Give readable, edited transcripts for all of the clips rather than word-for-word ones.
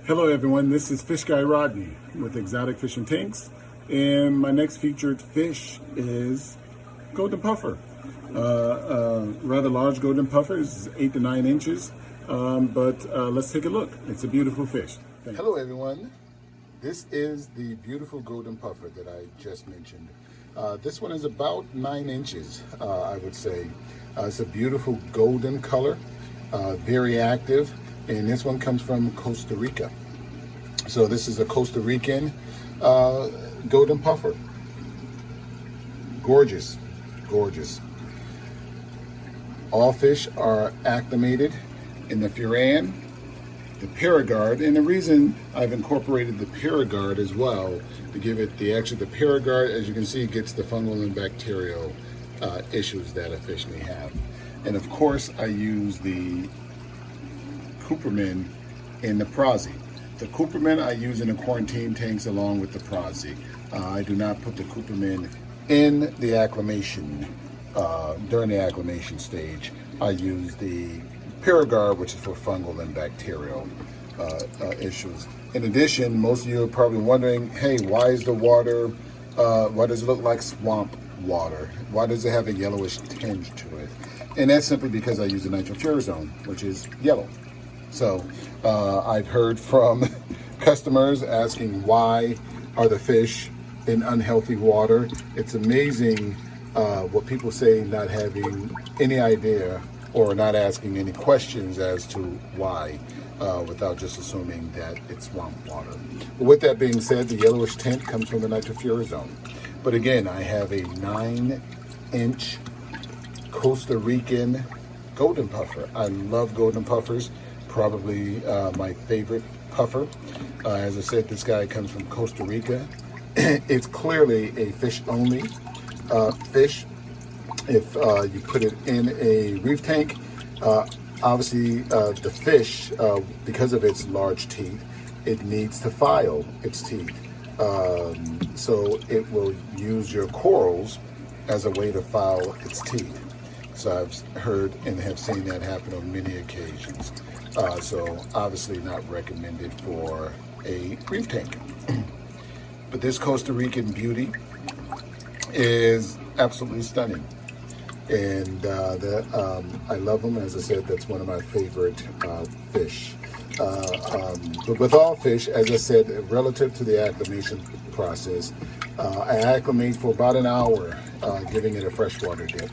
Hello everyone, this is Fish Guy Rodney with Exotic Fishing Tanks, and my next featured fish is golden puffer. Rather large golden puffer, is 8 to 9 inches, but let's take a look. It's a beautiful fish. Hello everyone, this is the beautiful golden puffer that I just mentioned. This one is about 9 inches, I would say. It's a beautiful golden color, very active, and this one comes from Costa Rica. So this is a Costa Rican golden puffer. Gorgeous, gorgeous. All fish are acclimated in the furan, the Paragard, and the reason I've incorporated the Paragard as well to give it the Paragard, as you can see, gets the fungal and bacterial issues that a fish may have. And of course, I use the Cooperman in the Prozzy. The Cooperman I use in the quarantine tanks along with the Prozzy. I do not put the Cooperman in the acclimation, during the acclimation stage. I use the Paragard, which is for fungal and bacterial issues. In addition, most of you are probably wondering, hey, why is the water, why does it look like swamp water? Why does it have a yellowish tinge to it? And that's simply because I use the nitrofurazone, which is yellow. So I've heard from customers asking why are the fish in unhealthy water. It's amazing what people say, not having any idea or not asking any questions as to why, without just assuming that it's swamp water. But with that being said, the yellowish tint comes from the nitrofurazone. But again, I have a 9-inch Costa Rican golden puffer. I love golden puffers. Probably my favorite puffer. As I said, this guy comes from Costa Rica. It's clearly a fish-only fish. If you put it in a reef tank, obviously the fish, because of its large teeth, it needs to file its teeth. So it will use your corals as a way to file its teeth. So I've heard and have seen that happen on many occasions. So obviously not recommended for a reef tank. But this Costa Rican beauty is absolutely stunning. And I love them. As I said, that's one of my favorite fish. But with all fish, as I said, relative to the acclimation process, I acclimate for about an hour, giving it a freshwater dip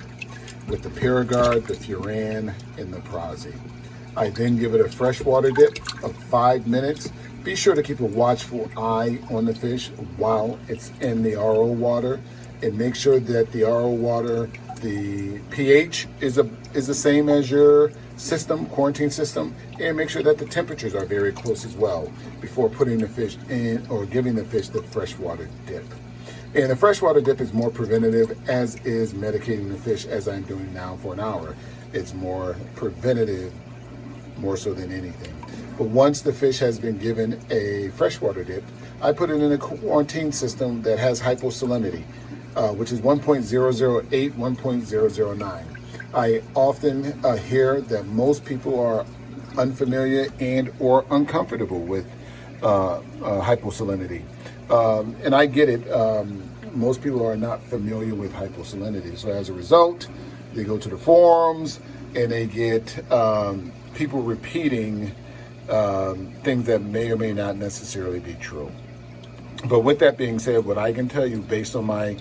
with the Paragard, the furan, and the Prozzy. I then give it a freshwater dip of 5 minutes. Be sure to keep a watchful eye on the fish while it's in the RO water, and make sure that the RO water, the pH is the same as your system, quarantine system, and make sure that the temperatures are very close as well before putting the fish in or giving the fish the freshwater dip. And the freshwater dip is more preventative, as is medicating the fish, as I'm doing now for an hour. It's more preventative, more so than anything. But once the fish has been given a freshwater dip, I put it in a quarantine system that has hyposalinity, which is 1.008, 1.009. I often hear that most people are unfamiliar and or uncomfortable with hyposalinity. And I get it. Most people are not familiar with hyposalinity. So as a result, they go to the forums and they get people repeating things that may or may not necessarily be true. But with that being said, what I can tell you based on my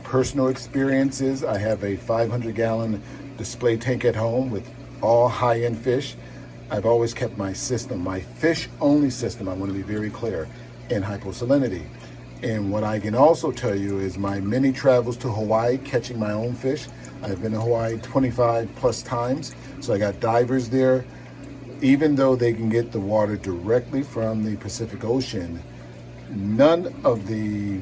personal experiences, I have a 500-gallon display tank at home with all high-end fish. I've always kept my system, my fish-only system, I want to be very clear, in hyposalinity. And what I can also tell you is my many travels to Hawaii catching my own fish. I've been to Hawaii 25 plus times, so I got divers there. Even though they can get the water directly from the Pacific Ocean, none of the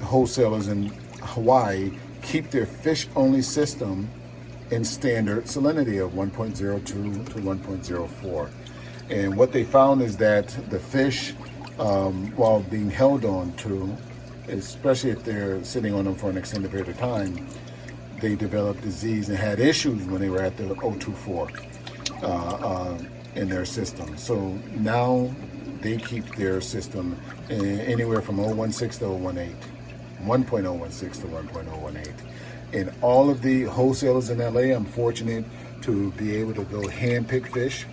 wholesalers in Hawaii keep their fish-only system in standard salinity of 1.02 to 1.04. And what they found is that the fish, while being held on to, especially if they're sitting on them for an extended period of time, they developed disease and had issues when they were at the 024 in their system. So now they keep their system anywhere from 016 to 018, 1.016 to 1.018. And all of the wholesalers in LA, I'm fortunate to be able to go hand pick fish.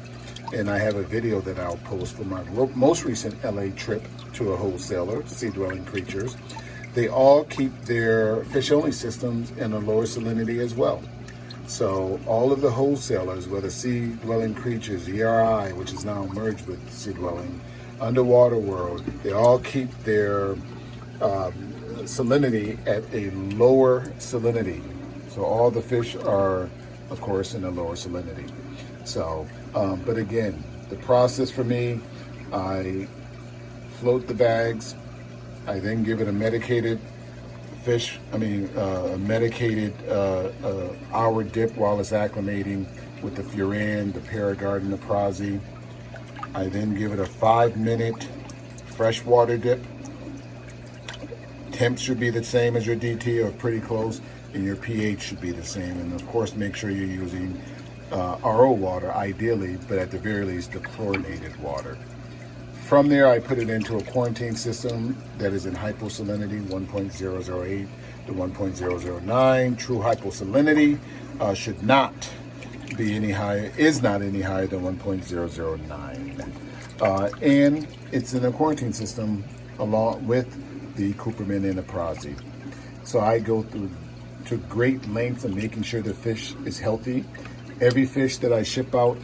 And I have a video that I'll post for my most recent LA trip to a wholesaler, Sea Dwelling Creatures. They all keep their fish only systems in a lower salinity as well. So all of the wholesalers, whether Sea Dwelling Creatures, ERI, which is now merged with Sea Dwelling, Underwater World, they all keep their salinity at a lower salinity. So all the fish are, of course, in a lower salinity. So, but again, the process for me, I float the bags, I then give it a medicated a medicated hour dip while it's acclimating with the furan, the Paragard, and the Prazi. I then give it a 5-minute freshwater dip. Temps should be the same as your DT or pretty close, and your pH should be the same. And of course, make sure you're using RO water, ideally, but at the very least, the chlorinated water. From there, I put it into a quarantine system that is in hyposalinity, 1.008 to 1.009. True hyposalinity should not be any higher, is not any higher than 1.009. And it's in a quarantine system along with the Cooperman and the Prazi. So I go through to great lengths of making sure the fish is healthy. Every fish that I ship out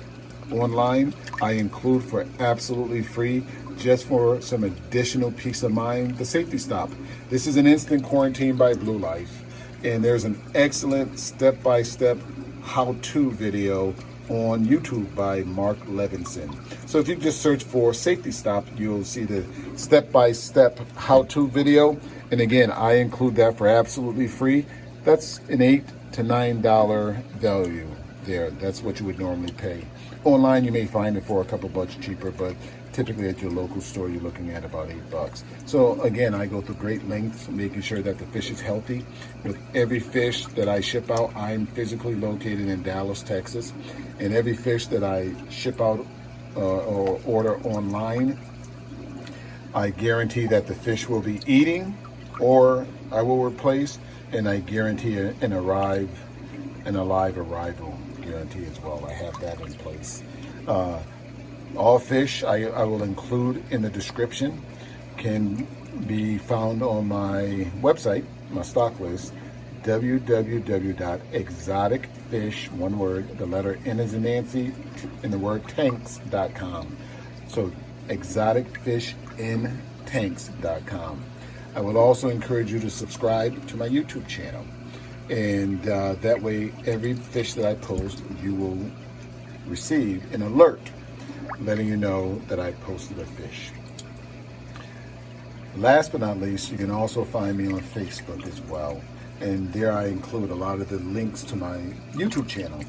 online, I include for absolutely free, just for some additional peace of mind, the safety stop. This is an instant quarantine by Blue Life, and there's an excellent step-by-step how-to video on YouTube by Mark Levinson. So if you just search for safety stop, you'll see the step-by-step how-to video. And again, I include that for absolutely free. That's an $8 to $9 value there. That's what you would normally pay. Online, you may find it for a couple bucks cheaper, but typically at your local store, you're looking at about $8. So again, I go through great lengths making sure that the fish is healthy. With every fish that I ship out, I'm physically located in Dallas, Texas. And every fish that I ship out or order online, I guarantee that the fish will be eating or I will replace, and I guarantee an alive arrival guarantee as well. I have that in place. All fish I will include in the description can be found on my website, my stock list, www.exoticfish, one word, the letter N as in Nancy, and the word tanks.com. So exoticfishintanks.com. I will also encourage you to subscribe to my YouTube channel. And that way, every fish that I post, you will receive an alert letting you know that I posted a fish. Last but not least, you can also find me on Facebook as well. And there I include a lot of the links to my YouTube channel.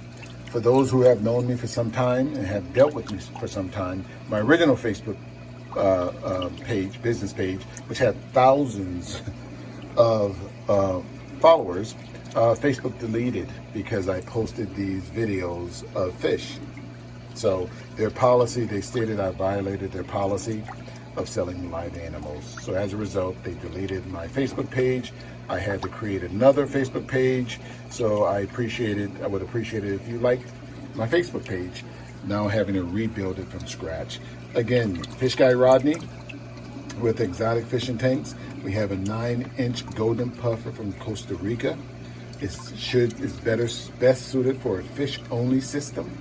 For those who have known me for some time and have dealt with me for some time, my original Facebook page, business page, which had thousands of followers, Facebook deleted because I posted these videos of fish. So their policy, they stated I violated their policy of selling live animals. So as a result, they deleted my Facebook page. I had to create another Facebook page. So I would appreciate it if you liked my Facebook page. Now having to rebuild it from scratch. Again, Fish Guy Rodney with Exotic Fishing Tanks. We have a 9-inch golden puffer from Costa Rica. It's best suited for a fish-only system.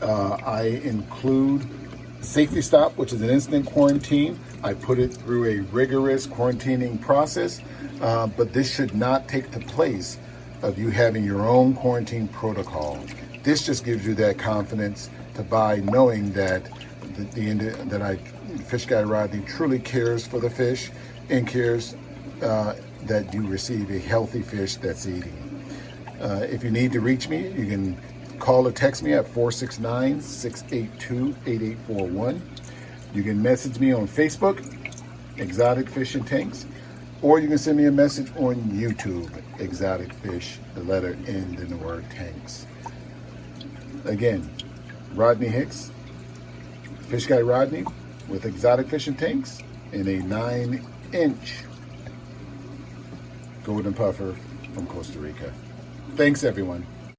I include Safety Stop, which is an instant quarantine. I put it through a rigorous quarantining process, but this should not take the place of you having your own quarantine protocol. This just gives you that confidence to buy, knowing that Fish Guy Rodney truly cares for the fish and cares that you receive a healthy fish that's eating. If you need to reach me, you can call or text me at 469-682-8841. You can message me on Facebook, Exotic Fishing Tanks, or you can send me a message on YouTube, Exotic Fish, the letter N in the word tanks. Again, Rodney Hicks, Fish Guy Rodney, with exotic fishing tanks and a 9-inch golden puffer from Costa Rica. Thanks, everyone.